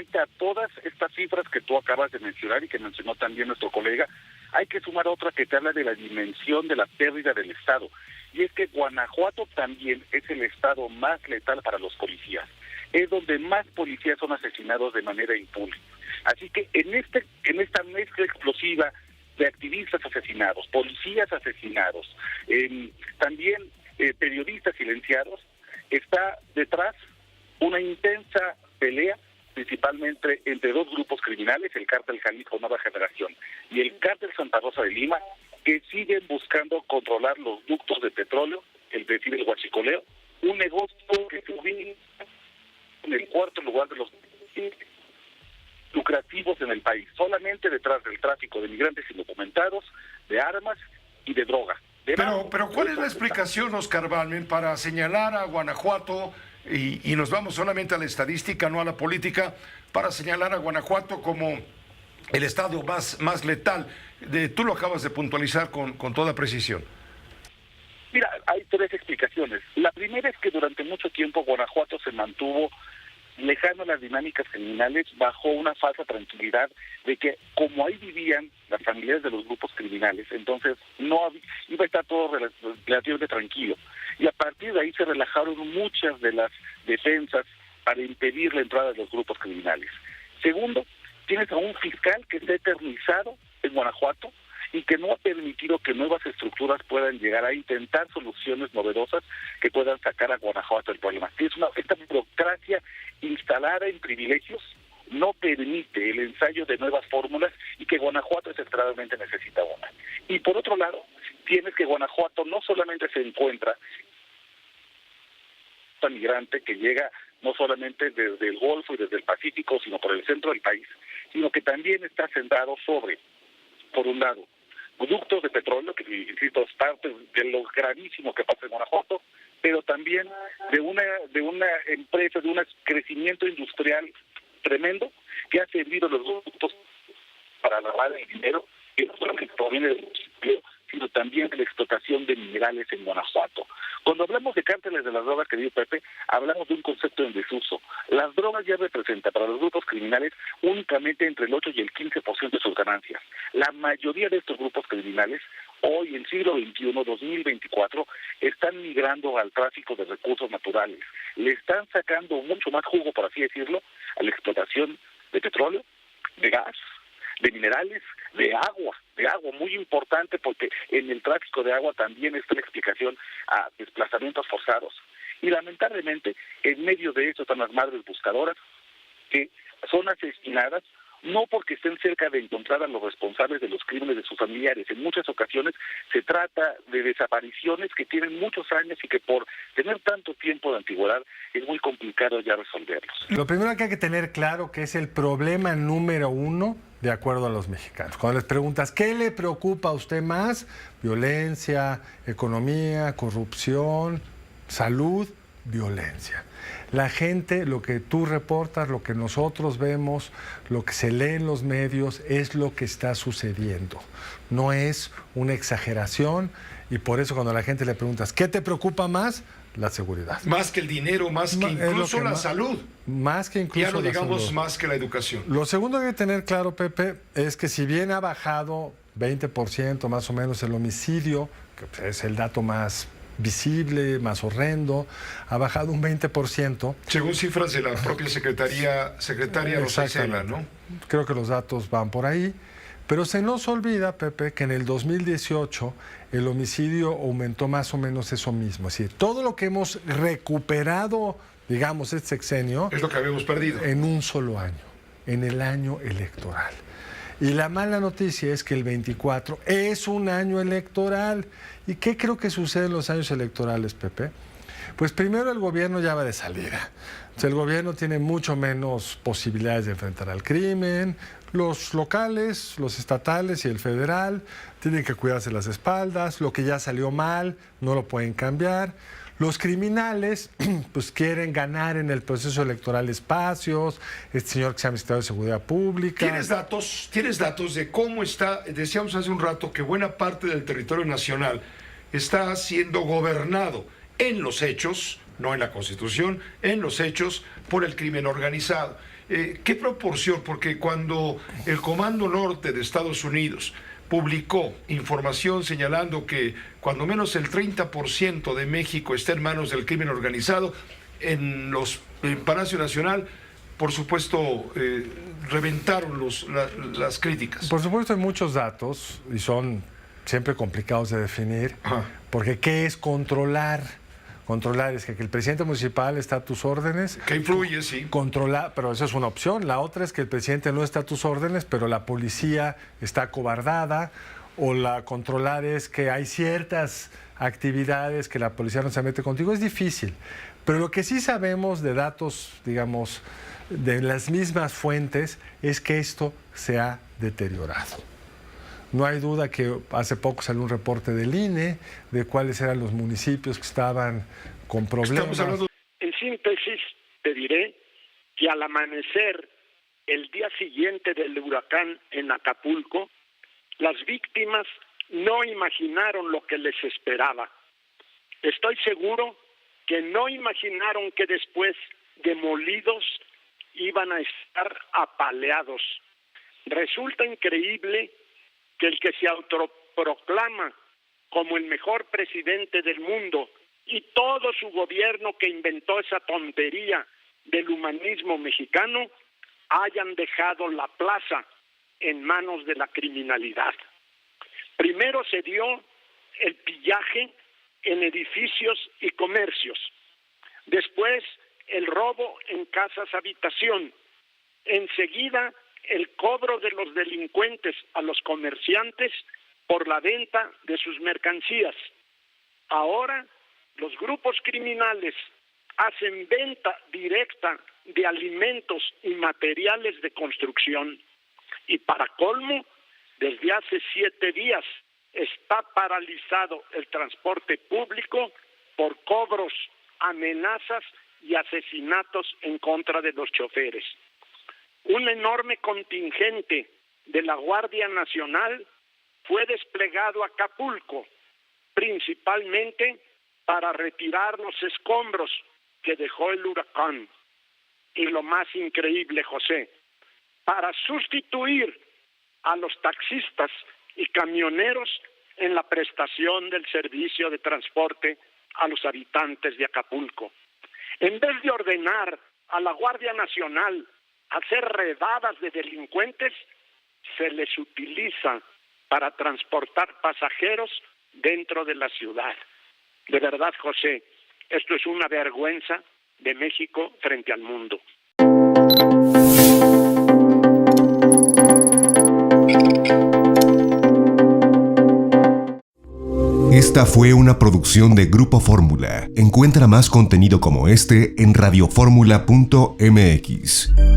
precisamente a todas estas cifras que tú acabas de mencionar y que mencionó también nuestro colega, hay que sumar otra que te habla de la dimensión de la pérdida del Estado. Y es que Guanajuato también es el estado más letal para los policías. Es donde más policías son asesinados de manera impune. Así que en esta mezcla explosiva de activistas asesinados, policías asesinados, también periodistas silenciados, está detrás una intensa pelea, principalmente entre dos grupos criminales, el Cártel Jalisco Nueva Generación y el Cártel Santa Rosa de Lima, que siguen buscando controlar los ductos de petróleo, el huachicoleo, un negocio que se ubica en el cuarto lugar de los lucrativos en el país, solamente detrás del tráfico de migrantes indocumentados, de armas y de droga. Pero ¿cuál es la explicación, Oscar Balmen, para señalar a Guanajuato, y nos vamos solamente a la estadística, no a la política, para señalar a Guanajuato como el estado más letal? Tú lo acabas de puntualizar con toda precisión. Mira, hay tres explicaciones. La primera es que durante mucho tiempo Guanajuato se mantuvo lejano a las dinámicas criminales bajo una falsa tranquilidad de que como ahí vivían las familias de los grupos criminales, entonces iba a estar todo relativamente tranquilo. Y a partir de ahí se relajaron muchas de las defensas para impedir la entrada de los grupos criminales. Segundo, tienes a un fiscal que está eternizado en Guanajuato y que no ha permitido que nuevas estructuras puedan llegar a intentar soluciones novedosas que puedan sacar a Guanajuato del problema. Esta burocracia instalada en privilegios no permite el ensayo de nuevas fórmulas y que Guanajuato desesperadamente necesita una. Y por otro lado, tienes que Guanajuato no solamente se encuentra un migrante que llega no solamente desde el Golfo y desde el Pacífico, sino por el centro del país, sino que también está centrado sobre, por un lado, ductos de petróleo, que insisto, es parte de lo gravísimo que pasa en Guanajuato, pero también de una empresa, de un crecimiento industrial tremendo que ha servido los ductos para lavar el dinero, que no solamente proviene del municipio, sino también de la explotación de minerales en Guanajuato. Cuando hablamos de cárteles de las drogas, querido Pepe, hablamos de un concepto en desuso. Las drogas ya representan para los grupos criminales únicamente entre el 8 y el 15% de sus ganancias. La mayoría de estos grupos criminales, hoy en siglo XXI, 2024, están migrando al tráfico de recursos naturales. Le están sacando mucho más jugo, por así decirlo, a la explotación de petróleo, de gas, de minerales, de agua, muy importante porque en el tráfico de agua también está la explicación a desplazamientos forzados. Y lamentablemente, en medio de eso están las madres buscadoras que son asesinadas no porque estén cerca de encontrar a los responsables de los crímenes de sus familiares. En muchas ocasiones se trata de desapariciones que tienen muchos años y que por tener tanto tiempo de antigüedad es muy complicado ya resolverlos. Lo primero que hay que tener claro que es el problema número uno de acuerdo a los mexicanos. Cuando les preguntas, ¿qué le preocupa a usted más? Violencia, economía, corrupción, salud, violencia. La gente, lo que tú reportas, lo que nosotros vemos, lo que se lee en los medios, es lo que está sucediendo. No es una exageración y por eso cuando a la gente le preguntas, ¿qué te preocupa más? La seguridad. Más que el dinero, más que incluso la salud. Más que incluso ya no digamos salud. Más que la educación. Lo segundo que hay que tener claro, Pepe, es que si bien ha bajado 20% más o menos el homicidio, que es el dato más visible, más horrendo, ha bajado un 20%. Según cifras de la propia secretaria Rosa Isela, ¿no? Creo que los datos van por ahí. Pero se nos olvida, Pepe, que en el 2018 el homicidio aumentó más o menos eso mismo. Es decir, todo lo que hemos recuperado, digamos, este sexenio... Es lo que habíamos perdido. En un solo año, en el año electoral. Y la mala noticia es que el 24 es un año electoral. ¿Y qué creo que sucede en los años electorales, Pepe? Pues primero el gobierno ya va de salida. O sea, el gobierno tiene mucho menos posibilidades de enfrentar al crimen. Los locales, los estatales y el federal tienen que cuidarse las espaldas. Lo que ya salió mal no lo pueden cambiar. Los criminales pues quieren ganar en el proceso electoral espacios. Este señor que se llama Secretario de Seguridad Pública. ¿Tienes datos de cómo está? Decíamos hace un rato que buena parte del territorio nacional está siendo gobernado en los hechos, no en la Constitución, en los hechos por el crimen organizado. ¿qué proporción? Porque cuando el Comando Norte de Estados Unidos publicó información señalando que cuando menos el 30% de México está en manos del crimen organizado, en Palacio Nacional, por supuesto, reventaron las críticas. Por supuesto, hay muchos datos y son siempre complicados de definir, porque ¿qué es controlar? Controlar es que el presidente municipal está a tus órdenes. Que influye, sí. Controlar, pero eso es una opción. La otra es que el presidente no está a tus órdenes, pero la policía está acobardada. O la controlar es que hay ciertas actividades que la policía no se mete contigo. Es difícil. Pero lo que sí sabemos de datos, digamos, de las mismas fuentes, es que esto se ha deteriorado. No hay duda que hace poco salió un reporte del INE de cuáles eran los municipios que estaban con problemas. En síntesis, te diré que al amanecer, el día siguiente del huracán en Acapulco, las víctimas no imaginaron lo que les esperaba. Estoy seguro que no imaginaron que después, demolidos, iban a estar apaleados. Resulta increíble que el que se autoproclama como el mejor presidente del mundo y todo su gobierno que inventó esa tontería del humanismo mexicano hayan dejado la plaza en manos de la criminalidad. Primero se dio el pillaje en edificios y comercios, después el robo en casas habitación, enseguida el cobro de los delincuentes a los comerciantes por la venta de sus mercancías. Ahora los grupos criminales hacen venta directa de alimentos y materiales de construcción. Y para colmo, desde hace 7 días está paralizado el transporte público por cobros, amenazas y asesinatos en contra de los choferes. Un enorme contingente de la Guardia Nacional fue desplegado a Acapulco, principalmente para retirar los escombros que dejó el huracán. Y lo más increíble, José, para sustituir a los taxistas y camioneros en la prestación del servicio de transporte a los habitantes de Acapulco. En vez de ordenar a la Guardia Nacional hacer redadas de delincuentes, se les utiliza para transportar pasajeros dentro de la ciudad. De verdad, José, esto es una vergüenza de México frente al mundo. Esta fue una producción de Grupo Fórmula. Encuentra más contenido como este en radioformula.mx.